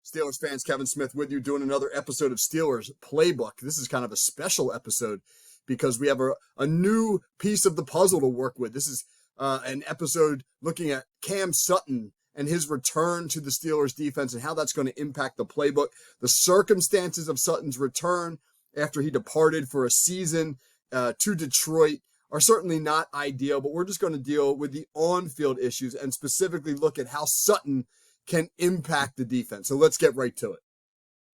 Steelers fans, Kevin Smith with you doing another episode of Steelers Playbook. This is kind of a special episode because we have a new piece of the puzzle to work with. This is an episode looking at Cam Sutton and his return to the Steelers defense and how that's going to impact the playbook. The circumstances of Sutton's return after he departed for a season to Detroit are certainly not ideal, but we're just going to deal with the on-field issues and specifically look at how Sutton can impact the defense. So let's get right to it.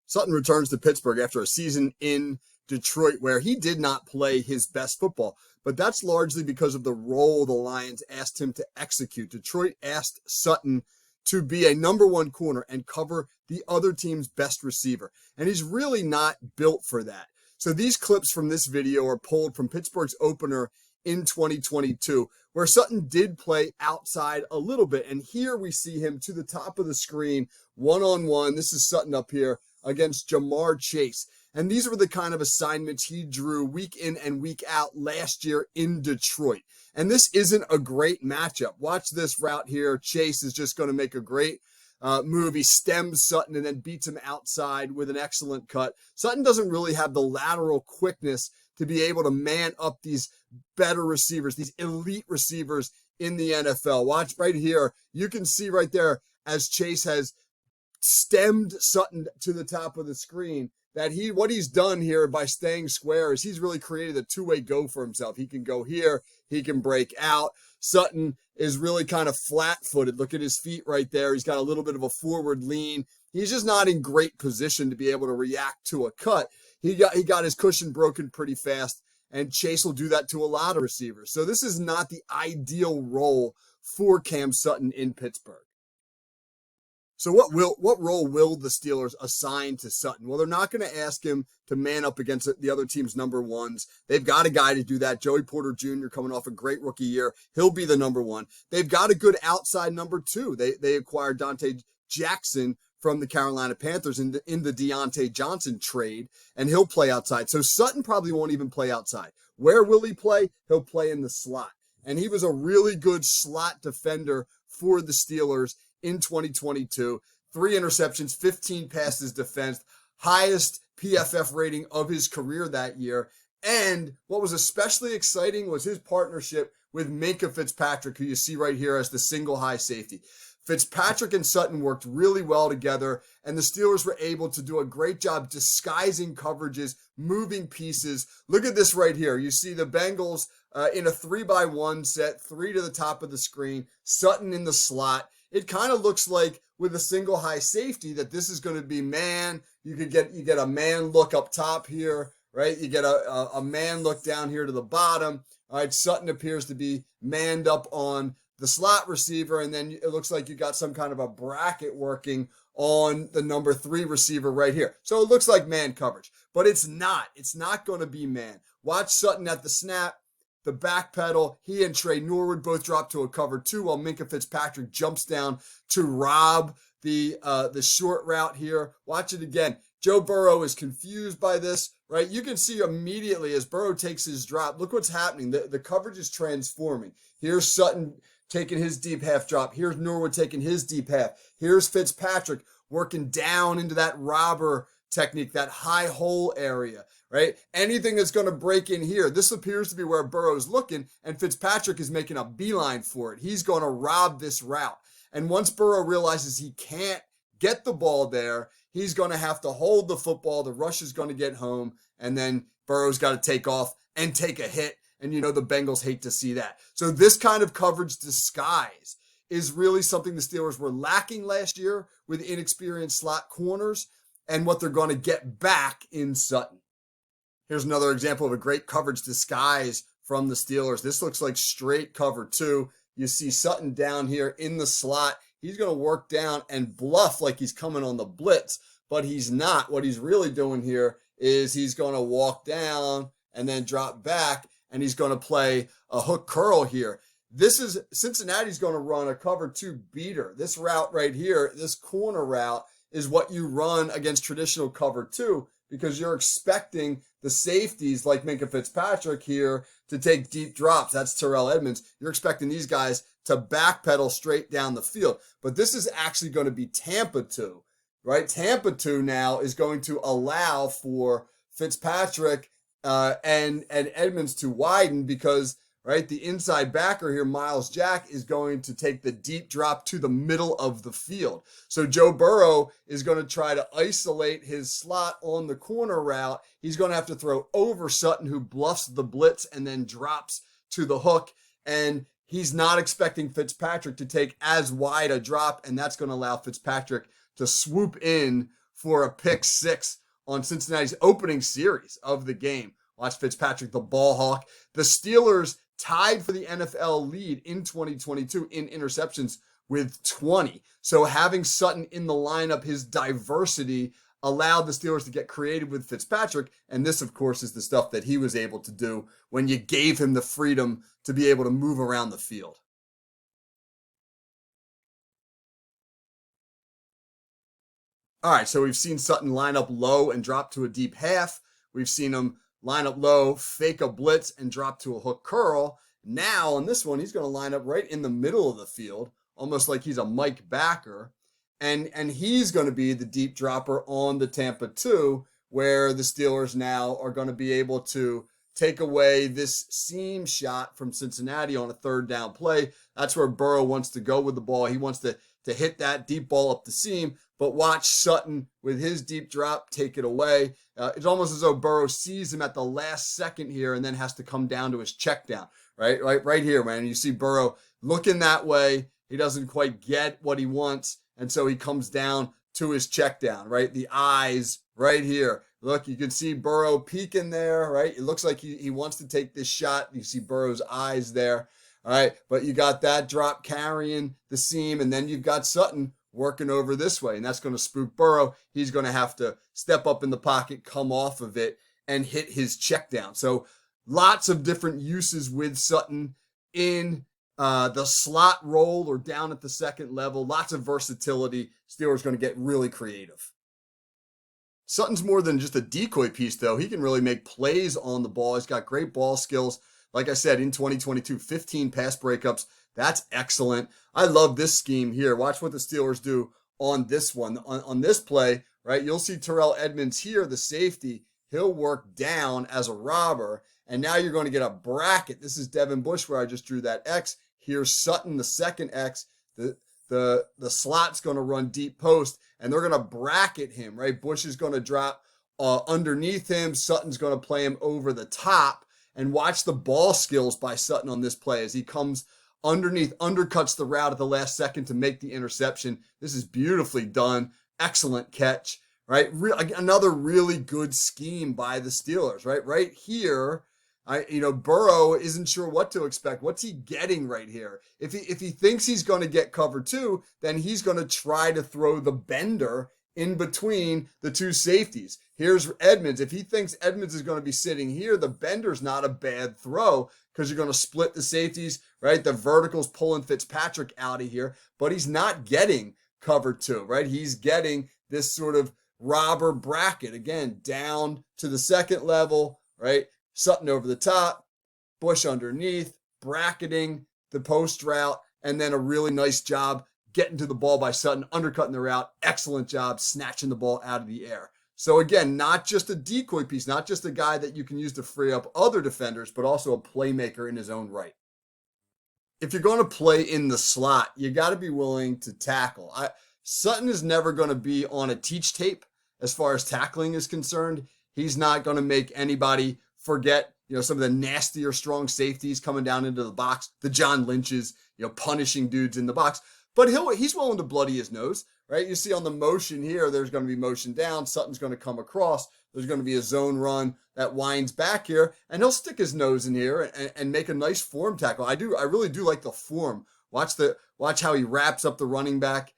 Sutton returns to Pittsburgh after a season in Detroit where he did not play his best football, but that's largely because of the role the Lions asked him to execute. Detroit asked Sutton to be a number one corner and cover the other team's best receiver, and he's really not built for that. So these clips from this video are pulled from Pittsburgh's opener in 2022, where Sutton did play outside a little bit. And here we see him to the top of the screen, one-on-one. This is Sutton up here against Jamar Chase. And these were the kind of assignments he drew week in and week out last year in Detroit. And this isn't a great matchup. Watch this route here. Chase is just going to make a great move. He stems Sutton and then beats him outside with an excellent cut. Sutton doesn't really have the lateral quickness to be able to man up these better receivers, these elite receivers in the NFL. Watch right here. You can see right there as Chase has stemmed Sutton to the top of the screen that what he's done here by staying square is he's really created a two-way go for himself. He can go here. He can break out. Sutton is really kind of flat-footed. Look at his feet right there. He's got a little bit of a forward lean. He's just not in great position to be able to react to a cut. He got his cushion broken pretty fast, and Chase will do that to a lot of receivers. So this is not the ideal role for Cam Sutton in Pittsburgh. So what role will the Steelers assign to Sutton? Well, they're not going to ask him to man up against the other team's number ones. They've got a guy to do that. Joey Porter Jr. coming off a great rookie year. He'll be the number one. They've got a good outside number two. They acquired Dante Jackson from the Carolina Panthers in the Deontay Johnson trade, and he'll play outside. So Sutton probably won't even play outside. Where will he play? He'll play in the slot. And he was a really good slot defender for the Steelers in 2022. 3 interceptions, 15 passes defensed, highest PFF rating of his career that year. And what was especially exciting was his partnership with Minkah Fitzpatrick, who you see right here as the single high safety. Fitzpatrick and Sutton worked really well together, and the Steelers were able to do a great job disguising coverages, moving pieces. Look at this right here. You see the Bengals in a 3-by-1 set, 3 to the top of the screen, Sutton in the slot. It kind of looks like with a single high safety that this is going to be man. You get a man look up top here, right? You get a man look down here to the bottom. All right, Sutton appears to be manned up on the slot receiver, and then it looks like you got some kind of a bracket working on the number 3 receiver right here. So it looks like man coverage, but it's not. It's not going to be man. Watch Sutton at the snap, the back pedal. He and Trey Norwood both drop to a cover 2 while Minkah Fitzpatrick jumps down to rob the short route here. Watch it again. Joe Burrow is confused by this, right? You can see immediately as Burrow takes his drop. Look what's happening. The coverage is transforming. Here's Sutton taking his deep half drop. Here's Norwood taking his deep half. Here's Fitzpatrick working down into that robber technique, that high hole area, right? Anything that's going to break in here. This appears to be where Burrow's looking, and Fitzpatrick is making a beeline for it. He's going to rob this route. And once Burrow realizes he can't get the ball there, he's going to have to hold the football. The rush is going to get home, and then Burrow's got to take off and take a hit. And you know the Bengals hate to see that. So this kind of coverage disguise is really something the Steelers were lacking last year with inexperienced slot corners and what they're going to get back in Sutton. Here's another example of a great coverage disguise from the Steelers. This looks like straight cover 2. You see Sutton down here in the slot. He's going to work down and bluff like he's coming on the blitz, but he's not. What he's really doing here is he's going to walk down and then drop back, and he's going to play a hook curl here. This is Cincinnati's going to run a cover 2 beater. This route right here, this corner route, is what you run against traditional cover 2 because you're expecting the safeties like Minkah Fitzpatrick here to take deep drops. That's Terrell Edmonds. You're expecting these guys to backpedal straight down the field. But this is actually going to be Tampa 2. right? Tampa 2 now is going to allow for Fitzpatrick and Edmonds to widen because, right, the inside backer here, Miles Jack, is going to take the deep drop to the middle of the field. So Joe Burrow is going to try to isolate his slot on the corner route. He's going to have to throw over Sutton, who bluffs the blitz and then drops to the hook. And he's not expecting Fitzpatrick to take as wide a drop, and that's going to allow Fitzpatrick to swoop in for a pick six on Cincinnati's opening series of the game. Watch Fitzpatrick, the ball hawk. The Steelers tied for the NFL lead in 2022 in interceptions with 20. So having Sutton in the lineup, his diversity allowed the Steelers to get creative with Fitzpatrick. And this, of course, is the stuff that he was able to do when you gave him the freedom to be able to move around the field. All right, so we've seen Sutton line up low and drop to a deep half. We've seen him line up low, fake a blitz, and drop to a hook curl. Now, on this one, he's going to line up right in the middle of the field, almost like he's a Mike backer. And he's going to be the deep dropper on the Tampa 2, where the Steelers now are going to be able to take away this seam shot from Cincinnati on a third down play. That's where Burrow wants to go with the ball. He wants to hit that deep ball up the seam, but watch Sutton with his deep drop take it away. It's almost as though Burrow sees him at the last second here and then has to come down to his check down, right here, man. You see Burrow looking that way. He doesn't quite get what he wants, and so he comes down to his check down, right? The eyes right here. Look, you can see Burrow peeking there, right? It looks like he wants to take this shot. You see Burrow's eyes there, all right? But you got that drop carrying the seam, and then you've got Sutton working over this way, and that's going to spook Burrow. He's going to have to step up in the pocket, come off of it, and hit his check down. So lots of different uses with Sutton in the slot role or down at the second level. Lots of versatility. Steelers going to get really creative. Sutton's more than just a decoy piece, though. He can really make plays on the ball. He's got great ball skills. Like I said, in 2022, 15 pass breakups. That's excellent. I love this scheme here. Watch what the Steelers do on this one. On this play, right, you'll see Terrell Edmonds here, the safety. He'll work down as a robber, and now you're going to get a bracket. This is Devin Bush where I just drew that X. Here's Sutton, the second X. The slot's going to run deep post, and they're going to bracket him, right? Bush is going to drop underneath him. Sutton's going to play him over the top. And watch the ball skills by Sutton on this play as he comes underneath, undercuts the route at the last second to make the interception. This is beautifully done. Excellent catch, right? Another really good scheme by the Steelers, right? Right here, Burrow isn't sure what to expect. What's he getting right here? If he thinks he's going to get cover two, then he's going to try to throw the bender in between the two safeties. Here's Edmonds. If he thinks Edmonds is going to be sitting here, the bender's not a bad throw because you're going to split the safeties, right? The vertical's pulling Fitzpatrick out of here, but he's not getting cover two, right? He's getting this sort of robber bracket, again, down to the second level, right? Sutton over the top, Bush underneath, bracketing the post route, and then a really nice job getting to the ball by Sutton, undercutting the route. Excellent job snatching the ball out of the air. So again, not just a decoy piece, not just a guy that you can use to free up other defenders, but also a playmaker in his own right. If you're going to play in the slot, you got to be willing to tackle. Sutton is never going to be on a teach tape as far as tackling is concerned. He's not going to make anybody forget, some of the nastier strong safeties coming down into the box, the John Lynch's, punishing dudes in the box. But he's willing to bloody his nose, right? You see on the motion here, there's going to be motion down. Sutton's going to come across. There's going to be a zone run that winds back here, and he'll stick his nose in here and make a nice form tackle. I really do like the form. Watch how he wraps up the running back,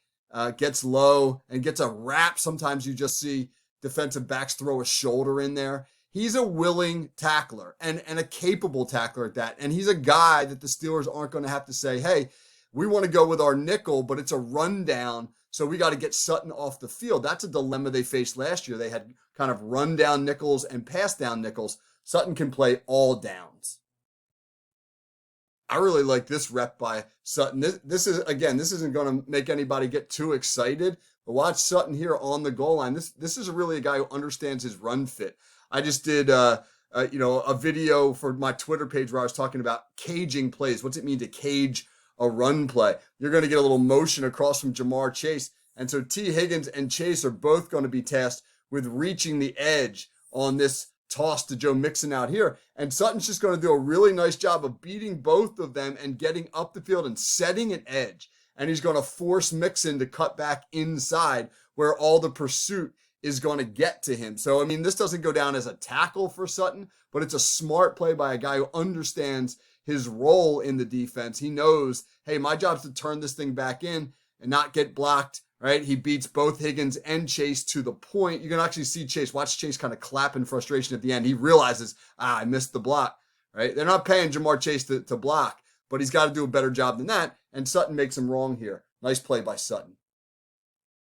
gets low and gets a wrap. Sometimes you just see defensive backs throw a shoulder in there. He's a willing tackler and a capable tackler at that. And he's a guy that the Steelers aren't going to have to say, hey, we want to go with our nickel, but it's a rundown, so we got to get Sutton off the field. That's a dilemma they faced last year. They had kind of rundown nickels and pass down nickels. Sutton can play all downs. I really like this rep by Sutton. This isn't going to make anybody get too excited, but watch Sutton here on the goal line. This is really a guy who understands his run fit. I just did a video for my Twitter page where I was talking about caging plays. What's it mean to cage a run play? You're going to get a little motion across from Jamar Chase. And so T. Higgins and Chase are both going to be tasked with reaching the edge on this toss to Joe Mixon out here. And Sutton's just going to do a really nice job of beating both of them and getting up the field and setting an edge. And he's going to force Mixon to cut back inside where all the pursuit is going to get to him. So, I mean, this doesn't go down as a tackle for Sutton, but it's a smart play by a guy who understands his role in the defense. He knows, hey, my job's to turn this thing back in and not get blocked, right? He beats both Higgins and Chase to the point. You can actually see Chase, watch Chase kind of clap in frustration at the end. He realizes, I missed the block, right? They're not paying Jamar Chase to block, but he's got to do a better job than that. And Sutton makes him wrong here. Nice play by Sutton.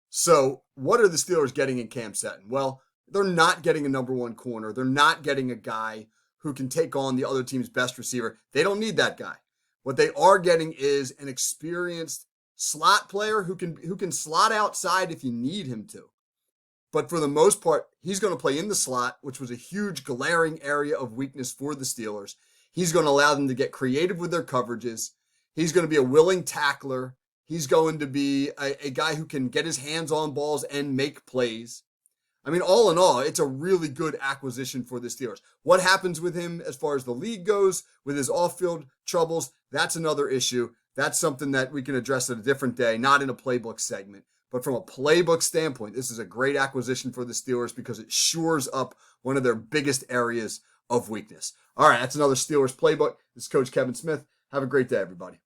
So what are the Steelers getting in Cam Sutton? Well, they're not getting a number one corner. They're not getting a guy who can take on the other team's best receiver. They don't need that guy. What they are getting is an experienced slot player who can slot outside if you need him to. But for the most part, he's going to play in the slot, which was a huge glaring area of weakness for the Steelers. He's going to allow them to get creative with their coverages. He's going to be a willing tackler. He's going to be a guy who can get his hands on balls and make plays. I mean, all in all, it's a really good acquisition for the Steelers. What happens with him as far as the league goes, with his off-field troubles, that's another issue. That's something that we can address at a different day, not in a playbook segment. But from a playbook standpoint, this is a great acquisition for the Steelers because it shores up one of their biggest areas of weakness. All right, that's another Steelers Playbook. This is Coach Kevin Smith. Have a great day, everybody.